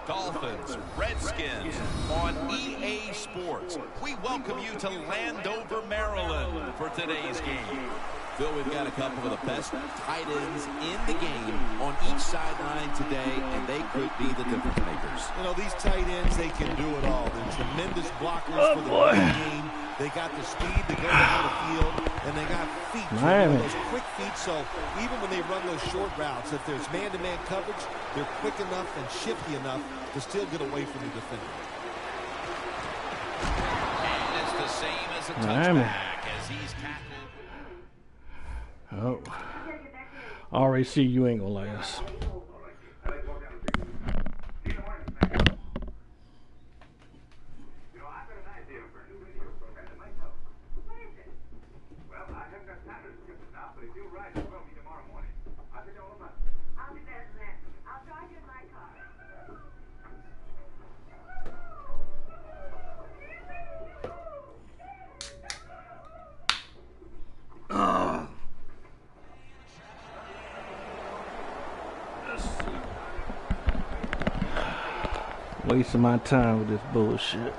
Dolphins, Redskins on EA Sports. We welcome you to Landover, Maryland for today's game. Phil, we've got a couple of the best tight ends in the game on each sideline today, and they could be the difference makers. You know, these tight ends, they can do it all. They're tremendous blockers for the running game. They got the speed to go down the field, and they got feet. Those quick feet, so even when they run those short routes, if there's man-to-man coverage, they're quick enough and shifty enough to still get away from the defender. And it's the same as a touchback as he's tackled. Oh, I already see you ain't gonna last. Wasting my time with this bullshit.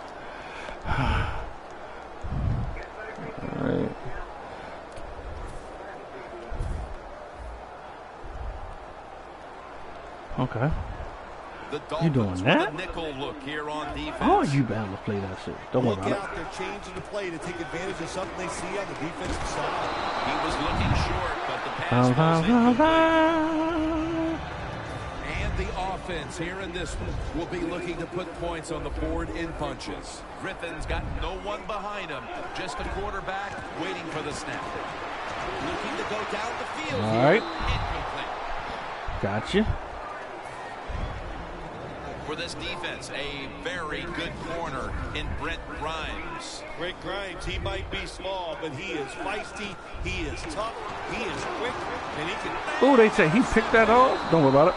Alright. Okay. You doing that? Nickel look here on defense. Oh, you bound to play that shit. Don't worry about it. Look out, they're changing the play to take advantage of something they see on the defensive side. He was looking short, but the pass was incomplete. And the offense here in this one will be looking to put points on the board in bunches. Griffin's got no one behind him, just a quarterback waiting for the snap. Looking to go down the field. All right. Incomplete. Gotcha. For this defense, a very good corner in Brent Grimes. Brent Grimes, he might be small, but he is feisty, he is tough, he is quick, and he can... Oh, they say he picked that off? Don't worry about it.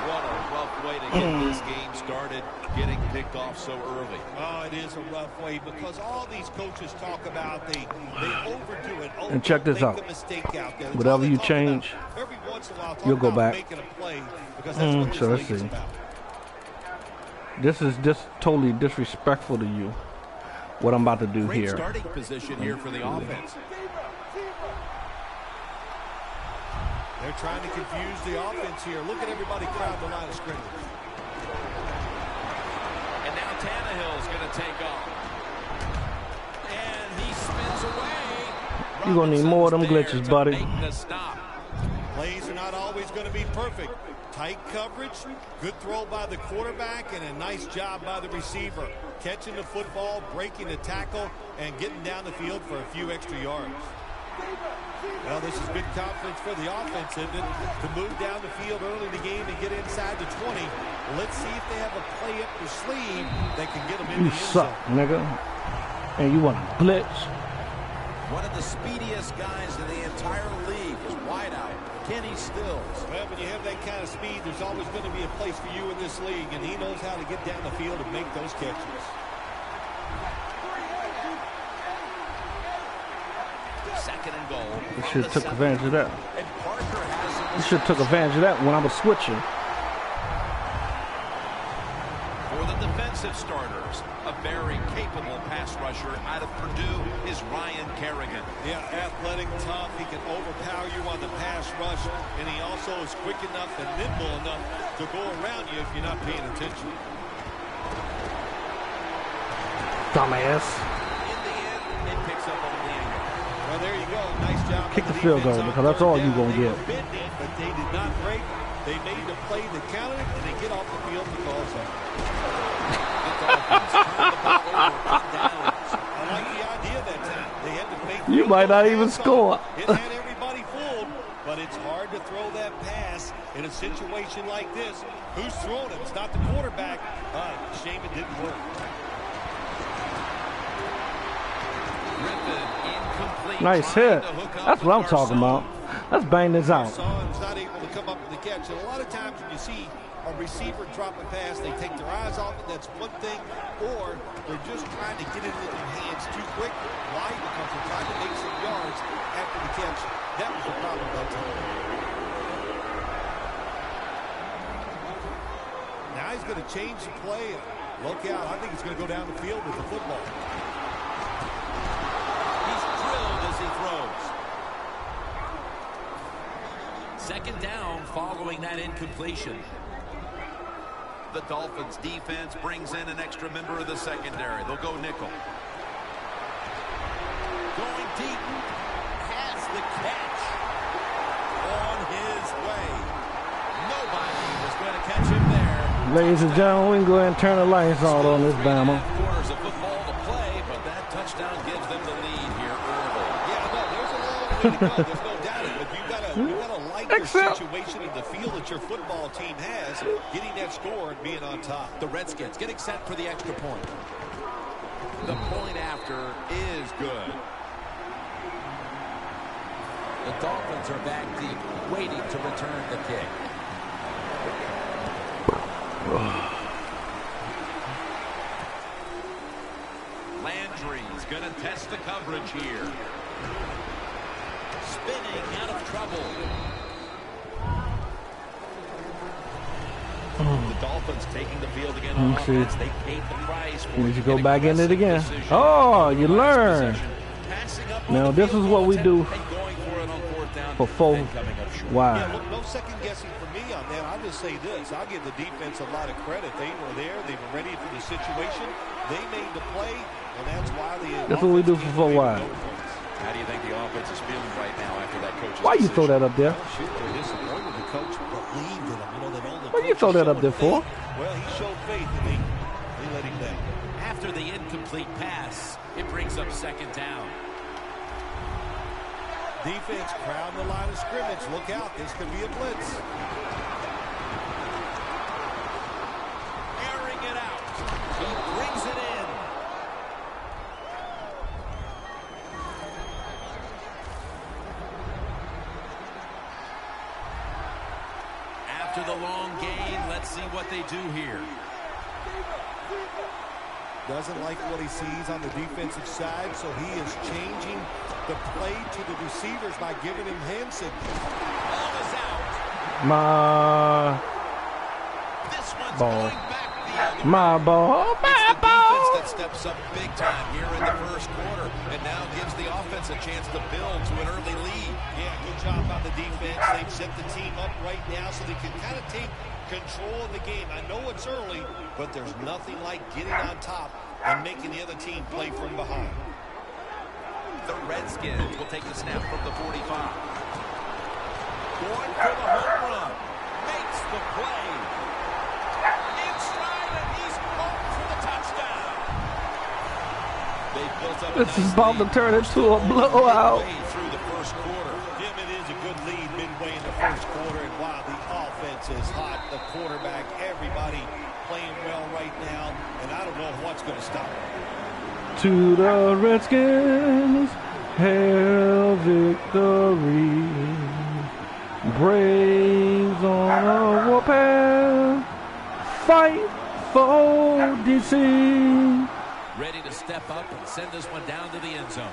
What a rough way to get this game started, getting picked off so early. Oh, it is a rough way because all these coaches talk about they overdo it. And check this out. Whatever you change, you'll go back. So let's see. This is just totally disrespectful to you. What I'm about to do Great here. Starting position here for the offense. They're trying to confuse the offense here. Look at everybody crowd the line of scrimmage. And now Tannehill's going to take off. And he spins away. You're going to need more of them glitches, buddy. Plays are not always going to be perfect. Tight coverage, good throw by the quarterback, and a nice job by the receiver. Catching the football, breaking the tackle, and getting down the field for a few extra yards. Well, this is big confidence for the offense, isn't it? To move down the field early in the game and get inside the 20. Let's see if they have a play up their sleeve that can get them in the end zone. You suck, nigga. And you want to blitz. One of the speediest guys in the entire league is wide out. Kenny Stills. Well, when you have that kind of speed, there's always going to be a place for you in this league, and he knows how to get down the field and make those catches. Second and goal. You should have took advantage of that. You should have took advantage of that when I was switching. For the defensive starters, a very capable pass rusher out of Purdue is Ryan Kerrigan. Yeah, athletic, tough. He can overpower you on the pass rush, and he also is quick enough and nimble enough to go around you if you're not paying attention. Dumbass. In the end, it picks up on the angle. Well, there you go. Nice job. Kick the field goal because that's all you're going to get. But they did not break. They made the play that counted, and they get off the field because of I like the idea that time. They had to make you might not even score. It had everybody fooled, but it's hard to throw that pass in a situation like this. Who's throwing it? It's not the quarterback. Shame it didn't work. Nice hit. That's what I'm talking about. Let's bang this out. Son's not able to come up with the catch. And a lot of times when you see a receiver drop a pass, they take their eyes off it. That's one thing. Or they're just trying to get it into their hands too quick. Why? Because they're trying to make some yards after the catch. That was the problem that time. Now he's going to change the play. And look out. I think he's going to go down the field with the football. He's drilled as he throws. Second down following that incompletion. The Dolphins defense brings in an extra member of the secondary. They'll go nickel. Going deep. Has the catch. On his way. Nobody was going to catch him there. Ladies and gentlemen, we can go ahead and turn the lights on this Bama. Quarters of football to play, but that touchdown gives them the lead here early. Yeah, no, there's a long way to go. There's no doubt it, but you gotta like the situation and the feel that your football team has, getting that score and being on top. The Redskins getting set for the extra point. The point after is good. The Dolphins are back deep, waiting to return the kick. Landry's going to test the coverage here. Spinning out of trouble. The Dolphins taking the field again on offense. They paid the price for you go back in it again. Oh, you learn. Now this is what we do for 4. Wow. Yeah, no second guessing for me on that. I'll just say this. I'll give the defense a lot of credit. They were there. They were ready for the situation. They made the play, and that's why the That's what we do for 4 wide. How do you think the offense is feeling right now after that coach's Why you throw that up there? Shoot, they're disappointed. The coach believed in him. You know, Why you throw that up there for? Well, he showed faith, and they let him down. After the incomplete pass, it brings up second down. Defense crowding the line of scrimmage. Look out. This could be a blitz. Airing it out. He brings it in. After the long gain, let's see what they do here. Doesn't like what he sees on the defensive side, so he is changing the play to the receivers by giving him hand signals. Ball is out. This one's ball. going back the other My ball. It's the defense that steps up big time here in the first quarter and now gives the offense a chance to build to an early lead. Yeah, good job by the defense. They've set the team up right now so they can kind of take control of the game. I know it's early, but there's nothing like getting on top and making the other team play from behind. The Redskins will take the snap from the 45. Going for the home run. Makes the play. Inside, and he's home for the touchdown. They've built up a This is about to turn into a blowout. Through the first quarter. Jim, it is a good lead midway in the first quarter, and while the offense is hot, the quarterback, everybody playing well right now, and I don't know what's going to stop it. To the Redskins, hail victory. Braves on a warpath, fight for DC. Ready to step up and send this one down to the end zone.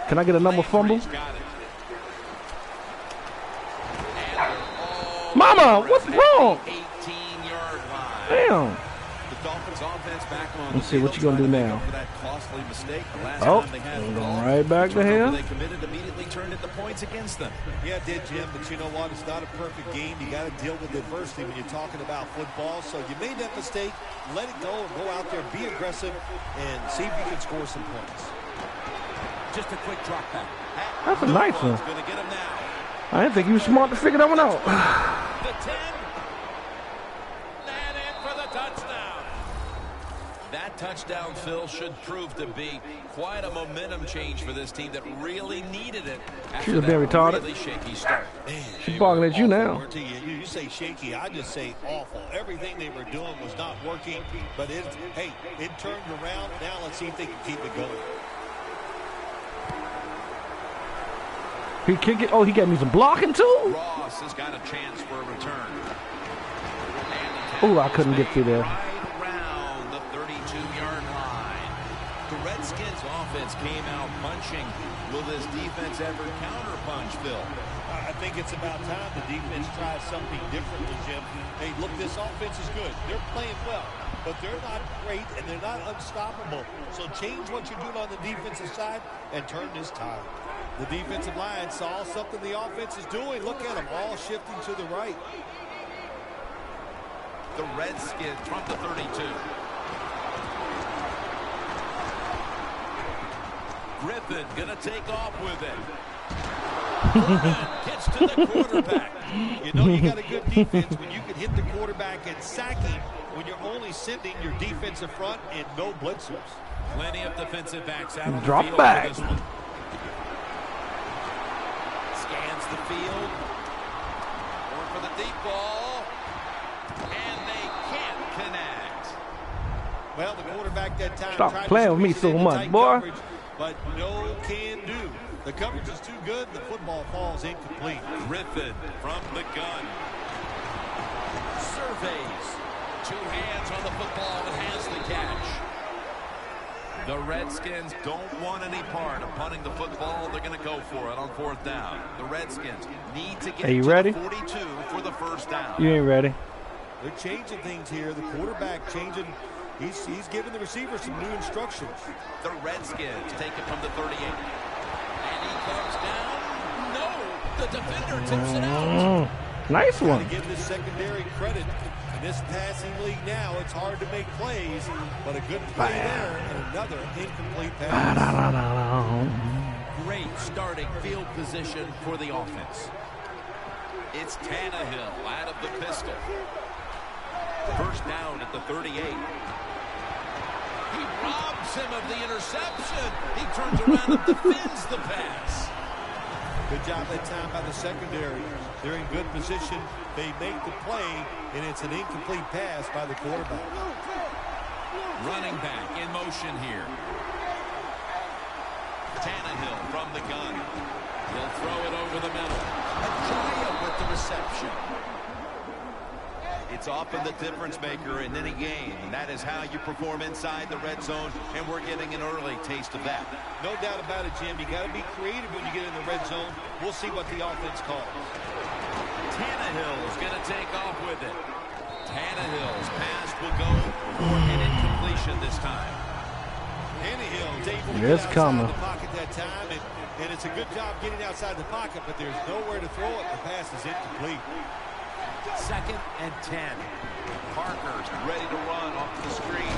Can I get a number fumble? Mama, what's wrong? 18-yard line. Damn. The Dolphins offense back on. Let's see what you gonna do now. That costly mistake. The last Oh, time they had we're the going ball, right back to hell. They committed immediately turned into points against them. Yeah, it did, Jim, but you know what? It's not a perfect game. You got to deal with adversity when you're talking about football. So you made that mistake. Let it go and go out there, be aggressive, and see if you can score some points. Just a quick drop back. That's a nice one. Going to get him now. I didn't think you were smart to figure that one out. The 10. And in for the touchdown. That touchdown, Phil, should prove to be quite a momentum change for this team that really needed it. She's a bit retarded. Really shaky start. Man, She's barking at you now. You say shaky, I just say awful. Everything they were doing was not working, but it turned around. Now let's see if they can keep it going. He kick it. Oh, he got me some blocking too. Ross has got a chance for a return. Oh, I couldn't get through there. Right around the 32-yard line. The Redskins offense came out punching. Will this defense ever counter-punch, Phil? I think it's about time the defense tries something differently, Jim. Hey, look, this offense is good. They're playing well, but they're not great, and they're not unstoppable. So change what you're doing on the defensive side and turn this tide. The defensive line saw something the offense is doing. Look at them, all shifting to the right. The Redskins from the 32. Griffin gonna take off with it. Gets to the quarterback. You know you got a good defense when you can hit the quarterback and sack him when you're only sending your defensive front and no blitzers. Plenty of defensive backs out on Drop the field back. for this one. Scans the field. Going for the deep ball. And they can't connect. Well, the quarterback that time Stop tried playing to with me squeeze it so into much, tight boy. coverage, but no can do. The coverage is too good. The football falls incomplete. Griffin from the gun. Surveys. Two hands on the football and has the catch. The Redskins don't want any part of punting the football. They're going to go for it on 4th down. The Redskins need to get Are you to ready? the 42 for the first down. You ain't ready. They're changing things here. The quarterback changing. He's giving the receiver some new instructions. The Redskins take it from the 38. And he comes down. No, the defender tips it out. Nice Got one. to give this secondary credit. In this passing league now, it's hard to make plays, but a good play there and another incomplete pass. Great starting field position for the offense. It's Tannehill out of the pistol. First down at the 38. He robs him of the interception. He turns around and defends the pass. Good job that time by the secondary. They're in good position. They make the play, and it's an incomplete pass by the quarterback. Running back in motion here. Tannehill from the gun. He'll throw it over the middle. Ajaya with the reception. It's often the difference maker in any game. That is how you perform inside the red zone, and we're getting an early taste of that. No doubt about it, Jim. You got to be creative when you get in the red zone. We'll see what the offense calls. Tannehill is going to take off with it. Tannehill's pass will go for an incompletion this time. Tannehill is able to It's get outside coming. the pocket that time, and it's a good job getting outside the pocket, but there's nowhere to throw it. The pass is incomplete. 2nd and 10. Parker's ready to run off the screen.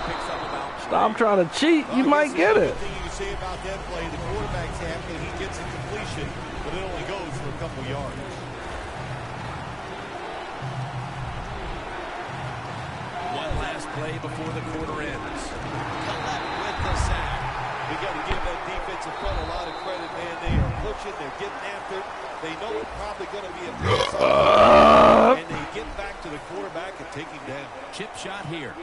Picks up about Stop trying to cheat. You might get it. The thing you can say about that play, the quarterback's happy he gets a completion, but it only goes for a couple yards. One last play before the quarter ends. Collect with the sack. We got to give that defensive front a lot of credit, man. They are pushing, they're getting after it. They know it's probably going to be a pass, and they get back to the quarterback and take him down. Chip shot here.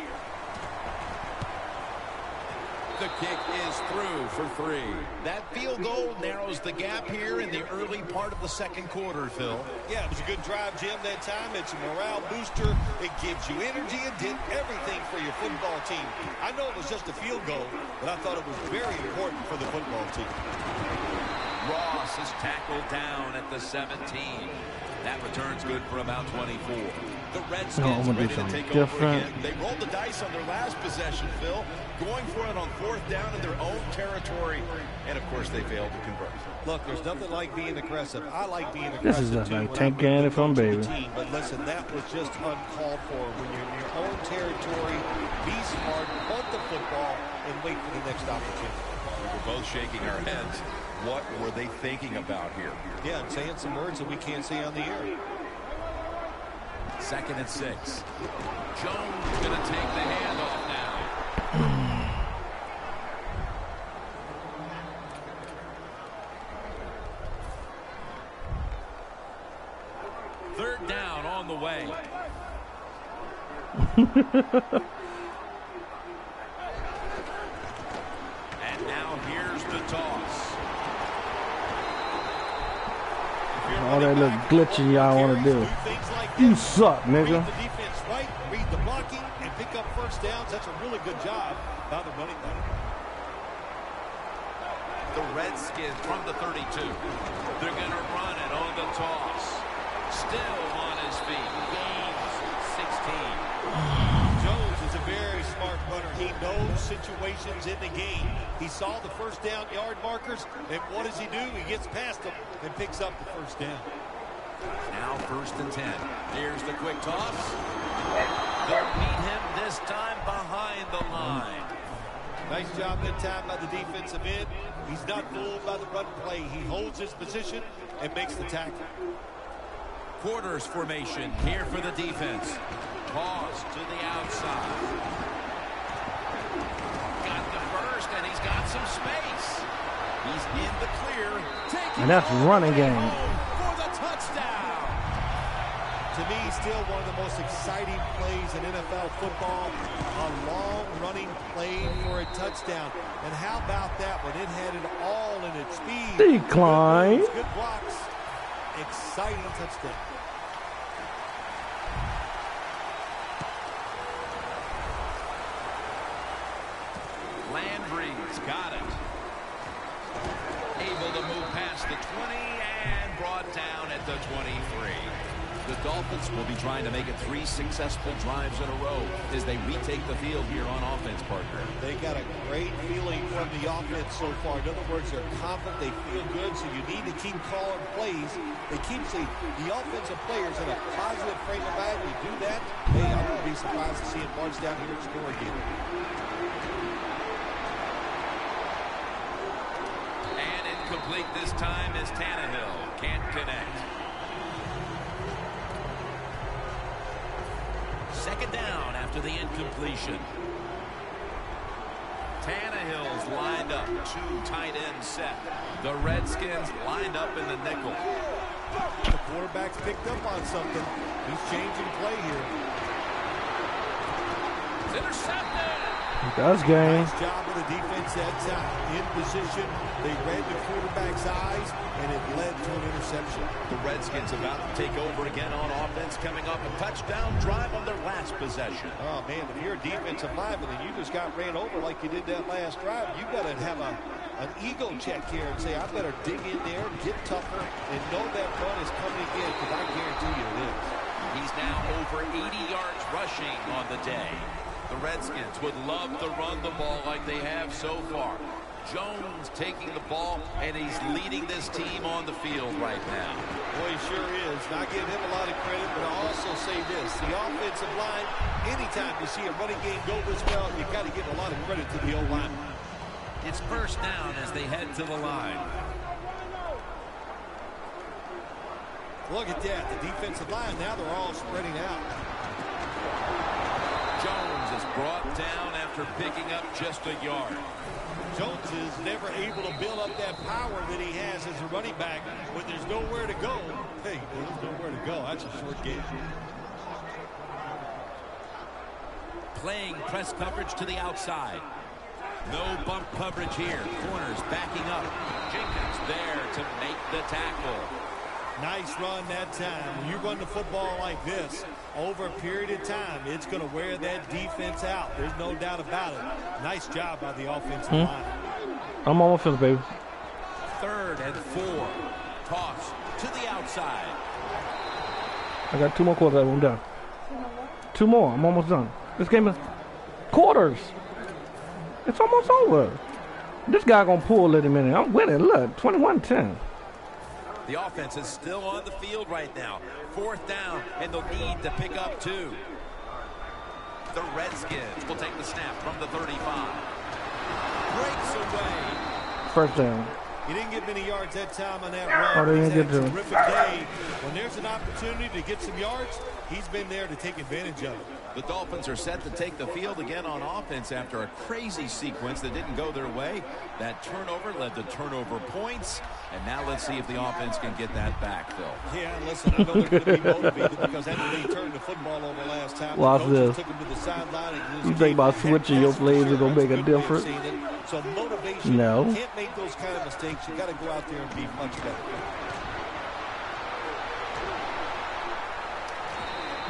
The kick is through for 3. That field goal narrows the gap here in the early part of the second quarter, Phil. Yeah, it was a good drive, Jim, that time. It's a morale booster. It gives you energy and did everything for your football team. I know it was just a field goal, but I thought it was very important for the football team. Ross is tackled down at the 17. That return's good for about 24. The Redskins I'm gonna do ready to something take over different. again. They rolled the dice on their last possession, Phil, going for it on 4th down in their own territory. And, of course, they failed to convert. Look, there's nothing like being aggressive. I like being aggressive, This is just too, like when Tank I'm really Gannon from good to the Baby. team. But listen, that was just uncalled for. When you're in your own territory, be smart, punt the football, and wait for the next opportunity. We were both shaking our heads. What were they thinking about here? Yeah, and saying some words that we can't say on the air. 2nd and 6. Jones going to take the handoff now. 3rd down on the way. And now here's the toss. All that little glitching y'all want to do. You suck, nigga. Read the defense right, read the blocking, and pick up first downs. That's a really good job by the running back. The Redskins from the 32. They're going to run it on the toss. Still on his feet. Gains 16. Jones is a very smart runner. He knows situations in the game. He saw the first down yard markers, and what does he do? He gets past them and picks up the first down. Now 1st and 10. Here's the quick toss. They'll beat him this time behind the line. Nice job that time by the defensive end. He's not fooled by the run play. He holds his position and makes the tackle. Quarters formation here for the defense. Pause to the outside. Got the first, and he's got some space. He's in the clear. And that's running game. For the touchdown. To me, still one of the most exciting plays in NFL football. A long-running play for a touchdown. And how about that when it had it all in its speed? Decline. Good blocks. Exciting touchdown. Landry's got it. Able to move past the 20 and brought down at the 23. The Dolphins will be trying to make it 3 successful drives in a row as they retake the field here on offense, partner. They got a great feeling from the offense so far. In other words, they're confident, they feel good, so you need to keep calling plays. They keep the offensive players in a positive frame of mind. You do that, hey, I wouldn't be surprised to see it march down here and score again. And incomplete this time as Tannehill can't connect. 2nd down after the incompletion. Tannehill's lined up. 2 tight ends set. The Redskins lined up in the nickel. The quarterback's picked up on something. He's changing play here. It's intercepted. That's game. Nice job of the defense that time. In position, they read the quarterback's eyes, and it led to an interception. The Redskins about to take over again on offense, coming off a touchdown drive on their last possession. Oh, man, if you're a defensive lineman and you just got ran over like you did that last drive, you got to have an ego check here and say, I better dig in there, get tougher, and know that run is coming again, because I guarantee you it is. He's now over 80 yards rushing on the day. The Redskins would love to run the ball like they have so far. Jones taking the ball, and he's leading this team on the field right now. Boy, he sure is. And I give him a lot of credit, but I also say this. The offensive line, anytime you see a running game go this well, you got to give a lot of credit to the O-line. It's 1st down as they head to the line. Look at that. The defensive line, now they're all spreading out. Jones is brought down after picking up just a yard. Jones is never able to build up that power that he has as a running back when there's nowhere to go. Hey, there's nowhere to go. That's a short game. Playing press coverage to the outside. No bump coverage here. Corners backing up. Jenkins there to make the tackle. Nice run that time. When you run the football like this, over a period of time, it's going to wear that defense out. There's no doubt about it. Nice job by the offensive line. I'm on offense, baby. 3rd and 4. Toss to the outside. I got 2 more quarters. I'm done. 2 more. I'm almost done. This game is quarters. It's almost over. This guy going to pull it in a minute. I'm winning. Look, 21-10. The offense is still on the field right now. 4th down, and they'll need to pick up 2. The Redskins will take the snap from the 35. Breaks away. 1st down. He didn't get many yards that time on that run. Oh, they He's didn't had a get to terrific day. When there's an opportunity to get some yards, he's been there to take advantage of it. The Dolphins are set to take the field again on offense after a crazy sequence that didn't go their way. That turnover led to turnover points. And now let's see if the offense can get that back, Phil. Yeah, listen, I know they're going to be motivated because after they turned the football over last time, Watch the this. took them to the sideline. You think about switching your plays is going to make a difference? So motivation, No. you can't make those kind of mistakes. You got to go out there and be much better.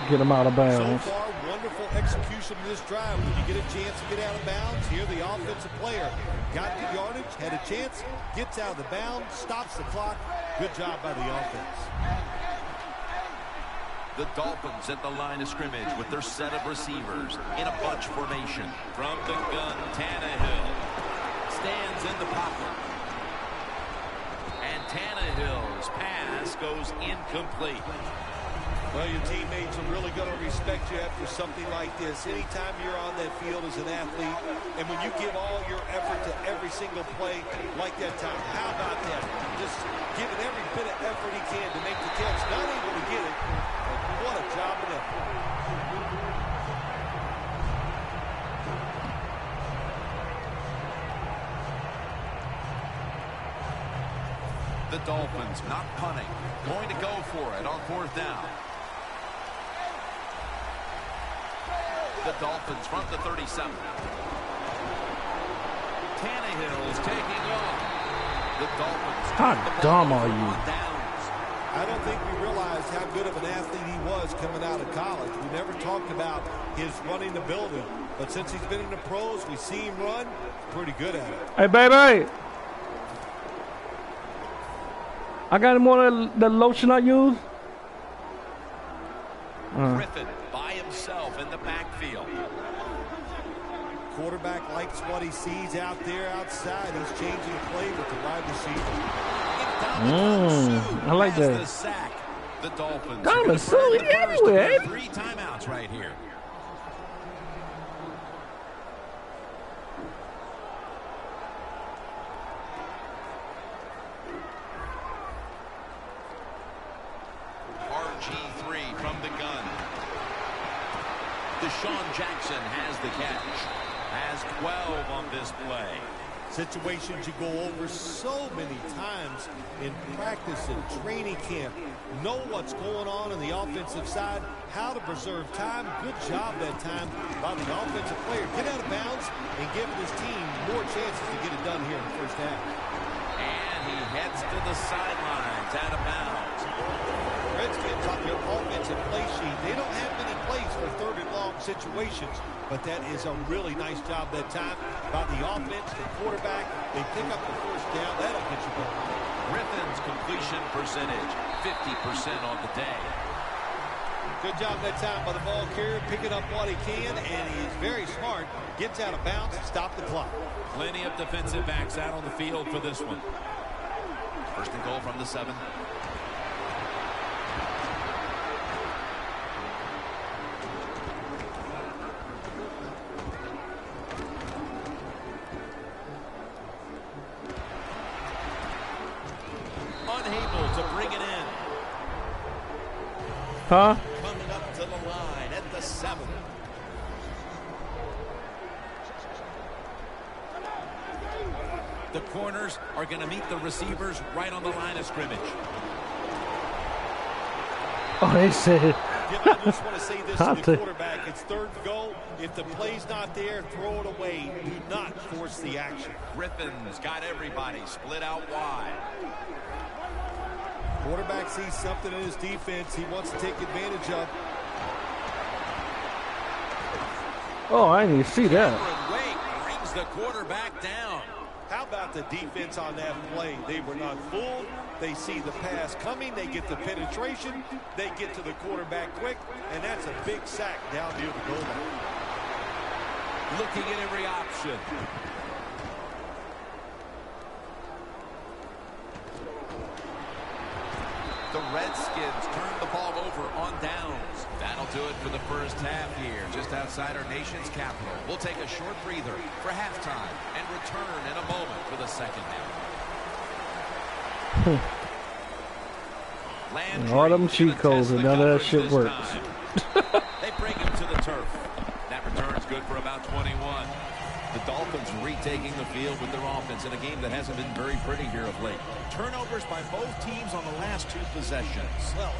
Get him out of bounds. So far, wonderful execution of this drive. When you get a chance to get out of bounds, here the offensive player got the yardage, had a chance, gets out of the bounds, stops the clock. Good job by the offense. The Dolphins at the line of scrimmage with their set of receivers in a bunch formation. From the gun, Tannehill stands in the pocket. And Tannehill's pass goes incomplete. Well, your teammates are really going to respect you after something like this. Anytime you're on that field as an athlete, and when you give all your effort to every single play like that time, how about that? Just giving every bit of effort he can to make the catch. Not able to get it, but what a job and effort. The Dolphins not punting, going to go for it on 4th down. The Dolphins front the 37. Tannehill is taking off. The Dolphins. How dumb are you? I don't think we realized how good of an athlete he was coming out of college. We never talked about his running ability, but since he's been in the pros, we see him run. Pretty good at it. Hey, baby. I got more of the lotion I use. Griffin by himself in the backfield. Quarterback likes what he sees out there outside. He's changing play with the wide receiver. I like that. The sack. The Dolphins. Diamond Sue everywhere. 3 timeouts right here. RG3 from the gun. Deshaun Jackson has the catch. Has 12 on this play. Situations you go over so many times in practice and training camp. Know what's going on the offensive side, how to preserve time. Good job that time by the offensive player. Get out of bounds and give his team more chances to get it done here in the first half. And he heads to the sidelines out of bounds. Redskins on their offensive play sheet. They don't have many plays for 3rd and long situations, but that is a really nice job that time by the offense, the quarterback. They pick up the 1st down. That'll get you going. Griffin's completion percentage, 50% on the day. Good job that time by the ball carrier, picking up what he can, and he is very smart. Gets out of bounds, stop the clock. Plenty of defensive backs out on the field for this one. 1st and goal from the 7. Unable to bring it in. Huh? Coming up to the line at the 7. The corners are going to meet the receivers right on the line of scrimmage. Oh, they said. I just want to say this to the quarterback. It's 3rd and goal. If the play's not there, throw it away. Do not force the action. Griffin's got everybody split out wide. Quarterback sees something in his defense he wants to take advantage of. Oh, I didn't even see that. Wake brings the quarterback down. How about the defense on that play? They were not fooled. They see the pass coming. They get the penetration. They get to the quarterback quick, and that's a big sack down near the goal line. Looking at every option. The Redskins turn the ball over on downs. That'll do it for the first half here, just outside our nation's capital. We'll take a short breather for halftime and return in a moment for the second half. All them cheat codes and none of that shit works. They bring him to the turf. That return's good for about 21. The Dolphins retaking the field with their offense in a game that hasn't been very pretty here of late. Turnovers by both teams on the last 2 possessions. Well,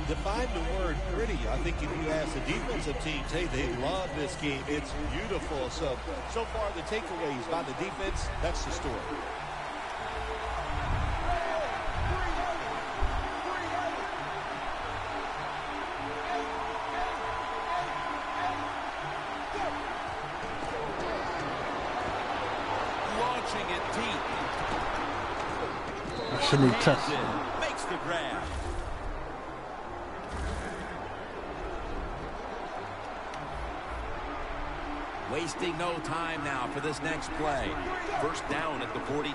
define the word pretty. I think if you ask the defensive teams, hey, they love this game. It's beautiful. So far the takeaways by the defense, that's the story. launching it deep. I shouldn't have touched it. Makes the grab. Wasting no time now for this next play. First down at the 42.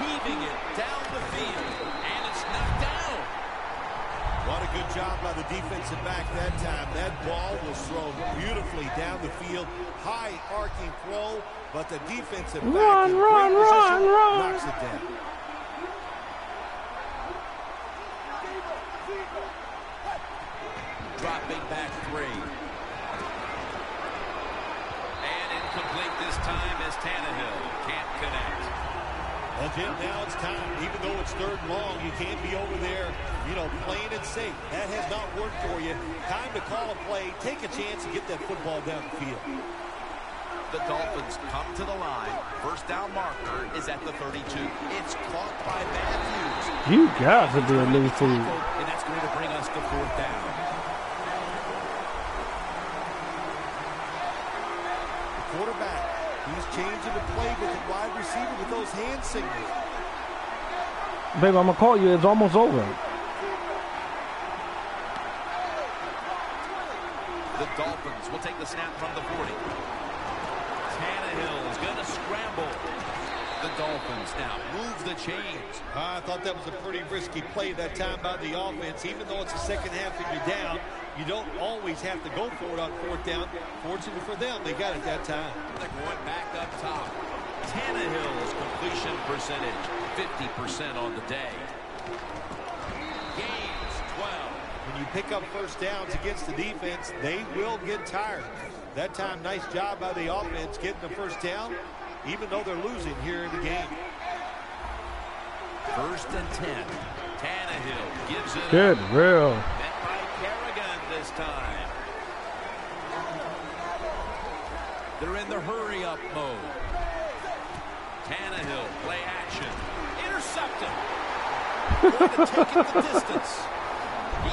Heaving it down the field, and it's knocked down. What a good job by the defensive back that time. That ball was thrown beautifully down the field. High arcing throw, but the defensive back in great position knocks it down. Dropping back 3. And incomplete this time as Tannehill can't connect. Well, Jim, now it's time. Even though it's 3rd and long, you can't be over there, playing it safe. That has not worked for you. Time to call a play, take a chance, and get that football down the field. The Dolphins come to the line. First down marker is at the 32. It's caught by Matthews. You guys are doing new food. And that's going to bring us to 4th down. The quarterback, he's changing the play with the wide receiver with those hand signals. Baby, I'm going to call you. It's almost over. The Dolphins will take the snap from the 40. Tannehill is going to scramble. The Dolphins now move the chains. I thought that was a pretty risky play that time by the offense. Even though it's the second half and you're down, you don't always have to go for it on 4th down. Fortunately for them, they got it that time. They're going back up top. Tannehill's completion percentage, 50% on the day. Gains 12. When you pick up first downs against the defense, they will get tired. That time, nice job by the offense getting the first down, even though they're losing here in the game. 1st and 10. Tannehill gives it Good, up. real. Met by Kerrigan this time. They're in the hurry-up mode. Tannehill, play action. Intercepted. Going to take it the distance.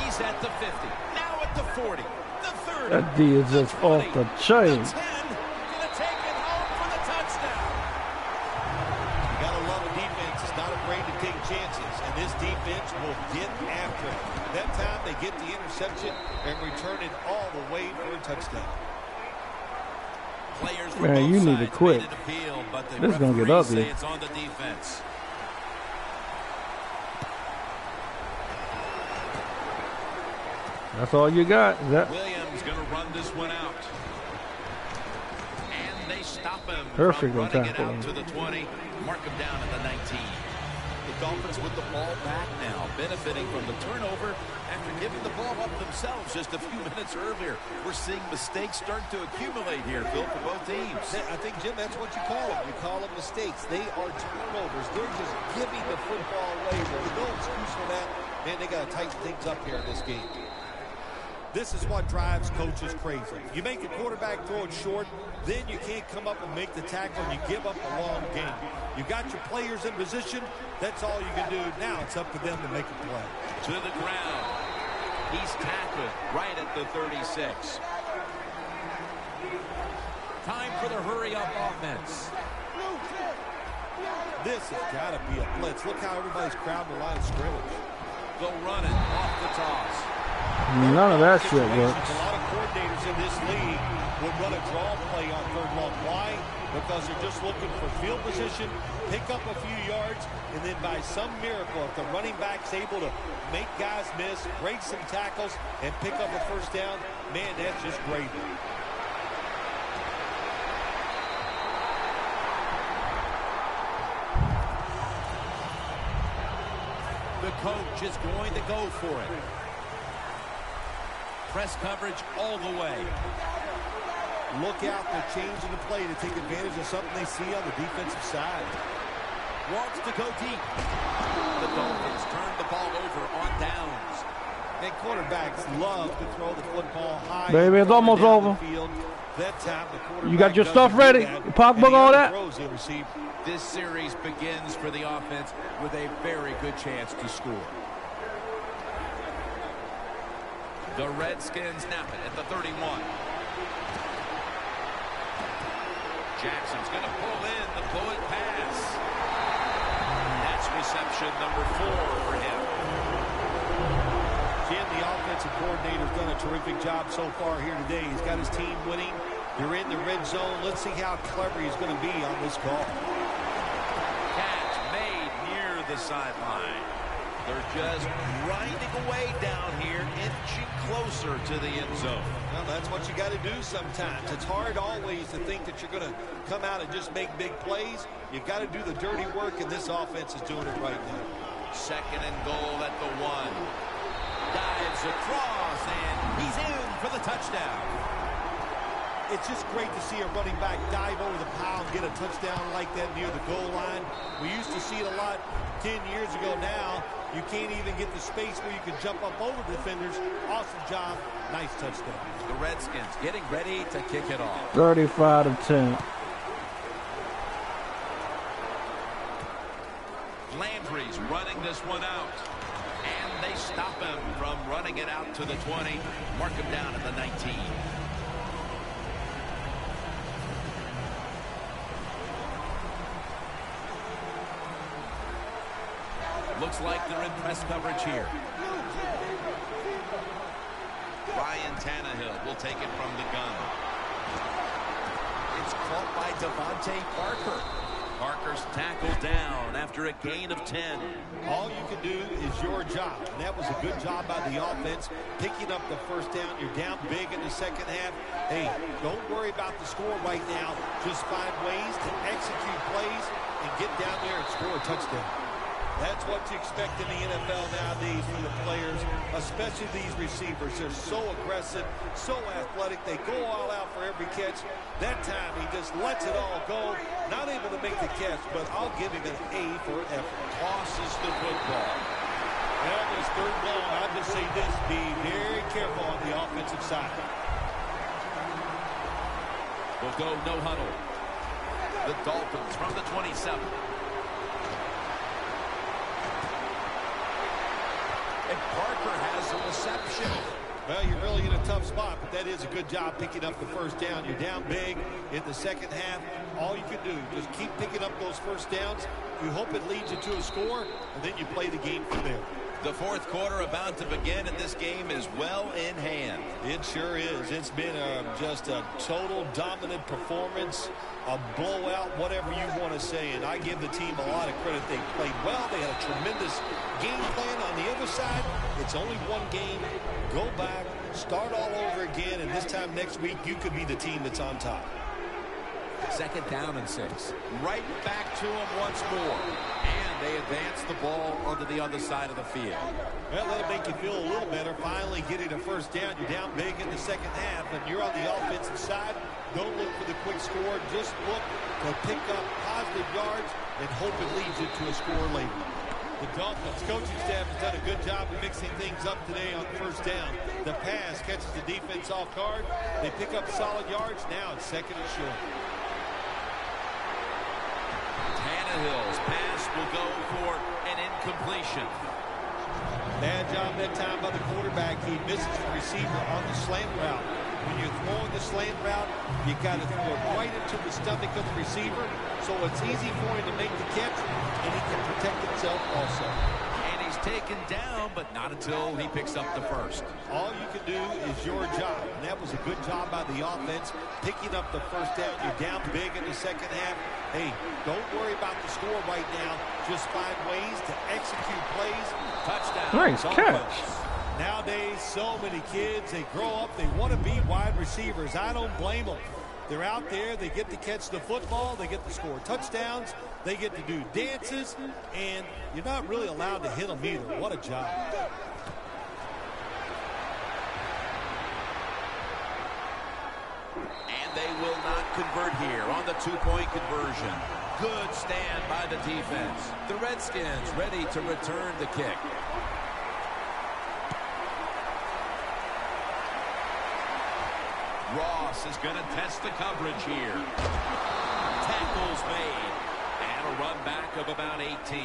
He's at the 50. Now at the 40. The 30. That D is just off the chain. The 10. Gonna take it home for the touchdown. You gotta love a defense that's not afraid to take chances, and this defense will get after it. That time they get the interception and return it all the way for a touchdown. Players from Man, you both need to sides quit. made an appeal, but the This is gonna get referees ugly. say it's on the defense. That's all you got. Williams going to run this one out. And they stop him Perfect from on running it tackle. out to the 20. Mark him down at the 19. The Dolphins with the ball back now, benefiting from the turnover after giving the ball up themselves just a few minutes earlier. We're seeing mistakes start to accumulate here, Phil, for both teams. I think, Jim, that's what you call them. You call them mistakes. They are turnovers. They're just giving the football away. There's no excuse for that. Man, they got to tighten things up here in this game. This is what drives coaches crazy. You make the quarterback throw it short, then you can't come up and make the tackle, and you give up a long game. You got your players in position. That's all you can do. Now it's up to them to make a play. To the ground. He's tackled right at the 36. Time for the hurry-up offense. This has got to be a blitz. Look how everybody's crowding the line of scrimmage. They'll run it off the toss. None of that shit works. A lot of coordinators in this league would run a draw play on 3rd long. Why? Because they're just looking for field position, pick up a few yards, and then by some miracle, if the running back's able to make guys miss, break some tackles, and pick up a first down, man, that's just gravy. The coach is going to go for it. Press coverage all the way. Look out, they're changing the play to take advantage of something they see on the defensive side. Wants to go deep. The Dolphins turn the ball over on downs. And quarterbacks love to throw the football high. Baby, it's almost down the over. field. That time the quarterback You got your stuff doesn't do ready? that, Your pocketbook, and the all other that? throws he'll receive. This series begins for the offense with a very good chance to score. The Redskins snap it at the 31. Jackson's going to pull in the bullet pass. That's reception number 4 for him. Jim, the offensive coordinator's done a terrific job so far here today. He's got his team winning. You're in the red zone. Let's see how clever he's going to be on this call. Catch made near the sideline. They're just grinding away down here, inching closer to the end zone. Well, that's what you got to do sometimes. It's hard always to think that you're going to come out and just make big plays. You got to do the dirty work, and this offense is doing it right now. 2nd and goal at the 1. Dives across, and he's in for the touchdown. It's just great to see a running back dive over the pile and get a touchdown like that near the goal line. We used to see it a lot 10 years ago. Now you can't even get the space where you can jump up over defenders. Awesome job. Nice touchdown. The Redskins getting ready to kick it off. 35-10. Landry's running this one out. And they stop him from running it out to the 20. Mark him down at the 19. Looks like they're in press coverage here. Ryan Tannehill will take it from the gun. It's caught by Devontae Parker. Parker's tackled down after a gain of 10. All you can do is your job, and that was a good job by the offense, picking up the first down. You're down big in the second half. Hey, don't worry about the score right now. Just find ways to execute plays and get down there and score a touchdown. That's what you expect in the NFL nowadays from the players, especially these receivers. They're so aggressive, so athletic. They go all out for every catch. That time, he just lets it all go. Not able to make the catch, but I'll give him an A for effort. Tosses the football. Well, this 3rd down, I'll just say this. Be very careful on the offensive side. We'll go no huddle. The Dolphins from the 27. And Parker has a reception. Well, you're really in a tough spot, but that is a good job picking up the first down. You're down big in the second half. All you can do, just keep picking up those first downs. You hope it leads you to a score, and then you play the game from there. The 4th quarter about to begin, and this game is well in hand. It sure is. It's been just a total dominant performance, a blowout, whatever you want to say. And I give the team a lot of credit. They played well. They had a tremendous game plan on the other side. It's only one game. Go back, start all over again, and this time next week you could be the team that's on top. 2nd down and 6. Right back to him once more. And they advance the ball onto the other side of the field. Well, that'll make you feel a little better. Finally getting a first down. You're down big in the second half, and you're on the offensive side. Don't look for the quick score. Just look to pick up positive yards and hope it leads you to a score later. The Dolphins coaching staff has done a good job of mixing things up today on first down. The pass catches the defense off guard. They pick up solid yards. Now it's 2nd and short. Tannehill's pass will go for an incompletion. Bad job that time by the quarterback. He misses the receiver on the slant route. When you're throwing the slant route, you got to throw it right into the stomach of the receiver, so it's easy for him to make the catch, and he can protect himself also. And he's taken down, but not until he picks up the first. All you can do is your job, and that was a good job by the offense, picking up the first down. You're down big in the second half. Hey, don't worry about the score right now. Just find ways to execute plays. Touchdown. Nice catch. Nowadays, so many kids, they grow up, they want to be wide receivers. I don't blame them. They're out there, they get to catch the football, they get to score touchdowns, they get to do dances, and you're not really allowed to hit them either. What a job. And they will not convert here on the 2-point conversion. Good stand by the defense. The Redskins ready to return the kick. Ross is going to test the coverage here. Tackles made. And a run back of about 18.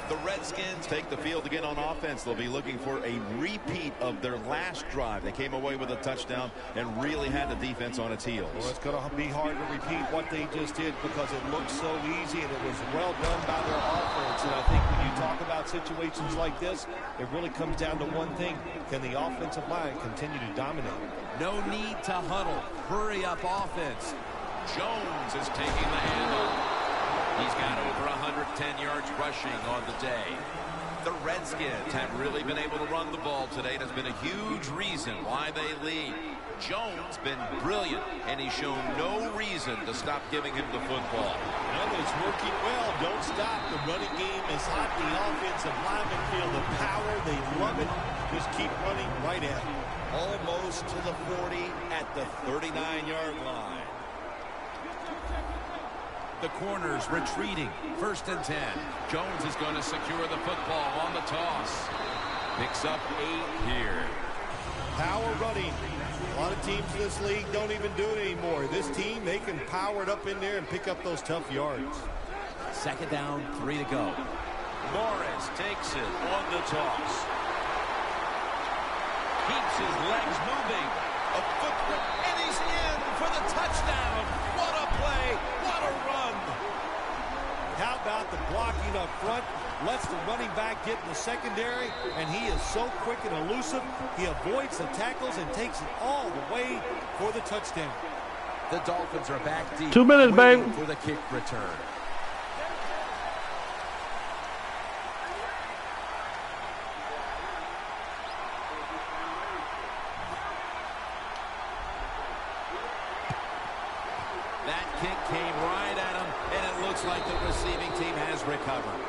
The Redskins take the field again on offense. They'll be looking for a repeat of their last drive. They came away with a touchdown and really had the defense on its heels. Well, it's going to be hard to repeat what they just did because it looked so easy and it was well done by their offense. And I think when you talk about situations like this, it really comes down to one thing. Can the offensive line continue to dominate? No need to huddle. Hurry up offense. Jones is taking the handoff. He's got over 110 yards rushing on the day. The Redskins have really been able to run the ball today. That's been a huge reason why they lead. Jones been brilliant, and he's shown no reason to stop giving him the football. Well, it's working well. Don't stop. The running game is hot. The offensive linemen feel the power. They love it. Just keep running right at it. Almost to the 40 at the 39-yard line. The corners retreating. 1st and 10. Jones is going to secure the football on the toss. Picks up 8 here. Power running. A lot of teams in this league don't even do it anymore. This team, they can power it up in there and pick up those tough yards. 2nd down, 3 to go. Morris takes it on the toss. Keeps his legs moving. A footwork, and he's in for the touchdown. What a play. What a run. How about the blocking up front? Lets the running back get in the secondary, and he is so quick and elusive. He avoids the tackles and takes it all the way for the touchdown. The Dolphins are back deep. 2 minutes, baby. For the kick return. That kick came right at him, and it looks like the receiving team has recovered.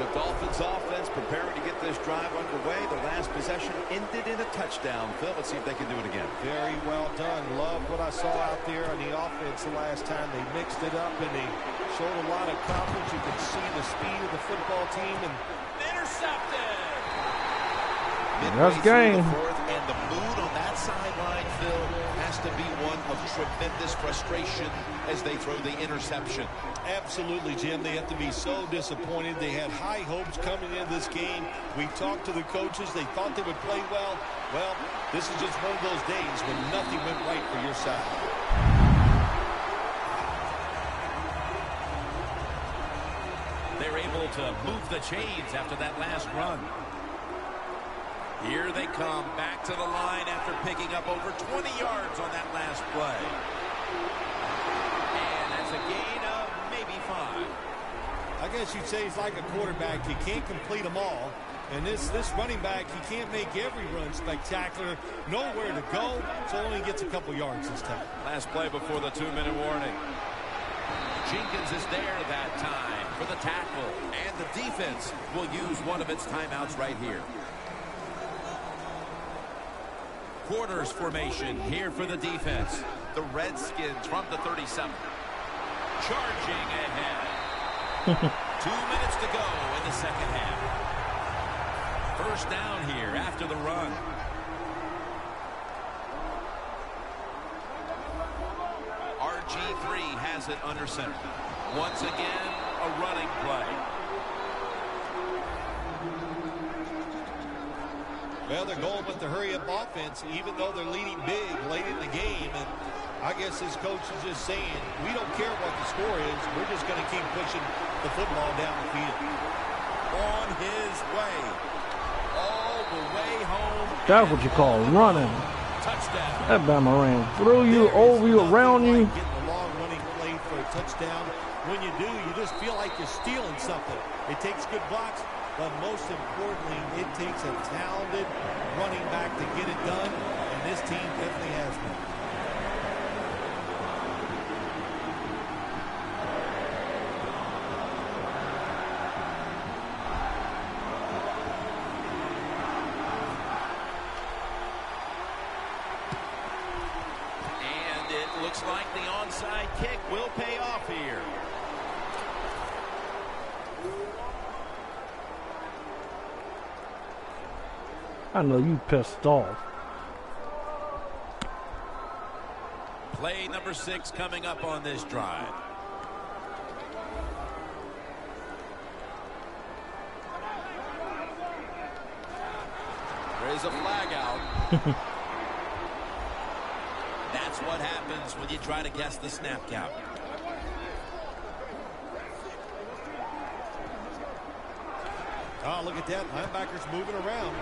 The Dolphins offense preparing to get this drive underway. The last possession ended in a touchdown. Phil, let's see if they can do it again. Very well done. Love what I saw out there on the offense the last time. They mixed it up, and they showed a lot of confidence. You can see the speed of the football team. And intercepted! That's game. And the mood on that sideline, Phil, has to be one of tremendous frustration as they throw the interception. Absolutely, Jim. They have to be so disappointed. They had high hopes coming into this game. We talked to the coaches. They thought they would play well. Well, this is just one of those days when nothing went right for your side. They're able to move the chains after that last run. Here they come back to the line after picking up over 20 yards on that last play. And that's a gain of maybe 5. I guess you'd say he's like a quarterback. You can't complete them all. And this running back, he can't make every run spectacular. Nowhere to go, so only gets a couple yards this time. Last play before the 2-minute warning. Jenkins is there that time for the tackle. And the defense will use one of its timeouts right here. Quarters formation here for the defense. The Redskins from the 37. Charging ahead. 2 minutes to go in the second half. 1st down here after the run. RG3 has it under center. Once again, a running play. Well, they're going with the hurry-up offense, even though they're leading big late in the game. And I guess this coach is just saying, we don't care what the score is. We're just going to keep pushing the football down the field. On his way. All the way home. That's what you call running. Touchdown. That Bama ran through you, over you, around you. Getting a long running play for a touchdown. When you do, you just feel like you're stealing something. It takes good blocks, but most importantly, it takes a talented running back to get it done, and this team definitely has one. And it looks like the onside kick will pay off here. I know you pissed off. Play number 6 coming up on this drive. There is a flag out. That's what happens when you try to guess the snap count. Oh, look at that. Linebacker's moving around.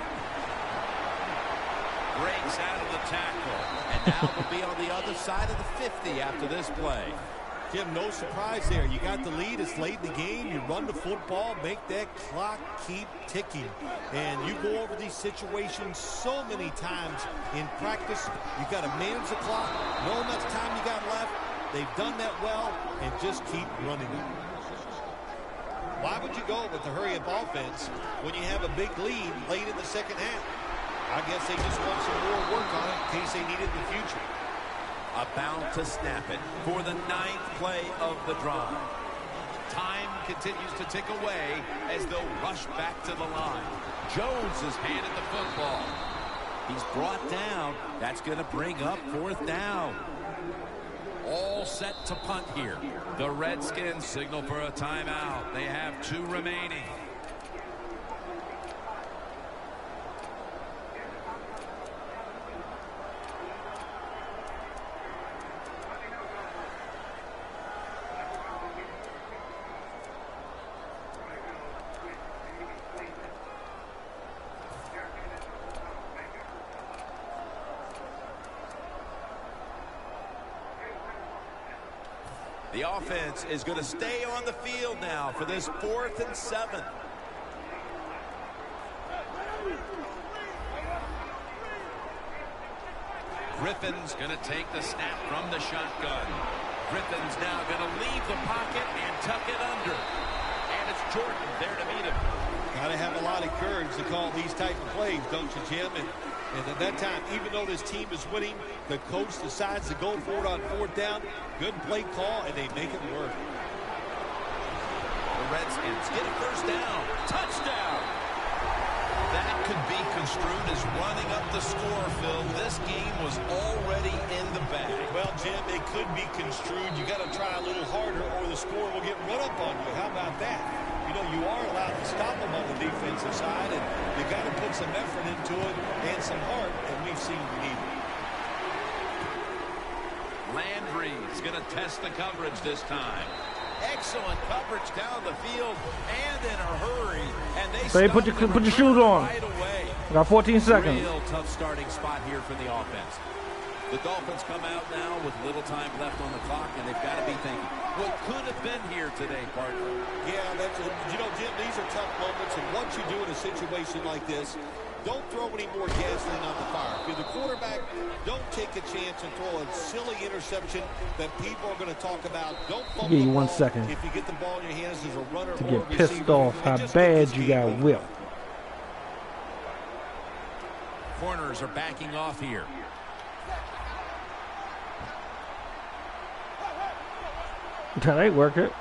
Breaks out of the tackle. And now we'll be on the other side of the 50 after this play. Jim, no surprise there. You got the lead. It's late in the game. You run the football, make that clock keep ticking. And you go over these situations so many times in practice. You got to manage the clock, know how much time you got left. They've done that well, and just keep running it. Why would you go with the hurry-up offense when you have a big lead late in the second half? I guess they just want some more work on it in case they need it in the future. About to snap it for the 9th play of the drive. Time continues to tick away as they'll rush back to the line. Jones is handed the football. He's brought down. That's going to bring up 4th down. All set to punt here. The Redskins signal for a timeout. They have 2 remaining. The offense is going to stay on the field now for this 4th and 7. Griffin's going to take the snap from the shotgun. Griffin's now going to leave the pocket and tuck it under. And it's Jordan there to meet him. Got to have a lot of courage to call these type of plays, don't you, Jim? And at that time, even though this team is winning, the coach decides to go for it on 4th down. Good play call, and they make it work. The Redskins get a 1st down. Touchdown! That could be construed as running up the score, Phil. This game was already in the bag. Well, Jim, it could be construed. You got to try a little harder or the score will get run up on you. How about that? You know, you are allowed to stop them on the defensive side, and you got to put some effort into it and some heart, and we've seen we need it. Landry's going to test the coverage this time. Excellent coverage down the field and in a hurry. And they put your shoes on. Right away. I got 14 seconds. Real tough starting spot here for the offense. The Dolphins come out now with little time left on the clock, and they've got to be thinking, what could have been here today, partner? Yeah, you know, Jim, these are tough moments, and what you do in a situation like this, don't throw any more gasoline on the fire. If you're the quarterback, don't take a chance and throw a silly interception that people are going to talk about. Don't fumble give you the 1 ball. second If you get the ball in your hands as a runner to or get a pissed receiver, off how bad you got whipped. Corners are backing off here. That ain't work it.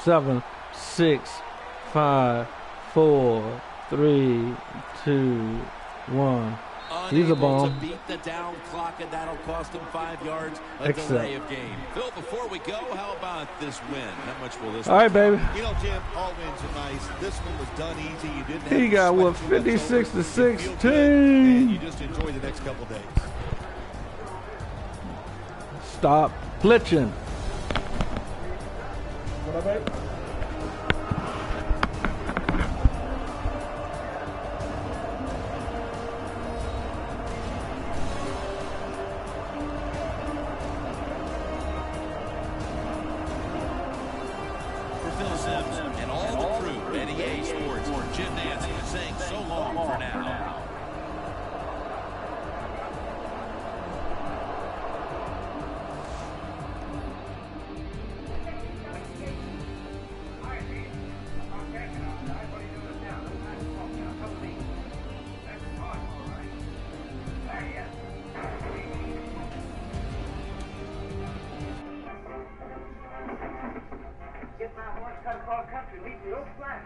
Seven, 6, 5, 4, 3, 2, 1. He's a bomb. To beat the down clock, and that'll cost him 5 yards, a delay of game. Phil, before we go, how about this win? How much will this? All right, baby. You know, Jim, all wins are nice. This one was done easy. You didn't. He got what, 56 to 16. You just enjoy the next couple days. Stop glitching. What up, baby? And all the crew at EA Sports, Jim Nance saying so long for now. our country leaves the old flag.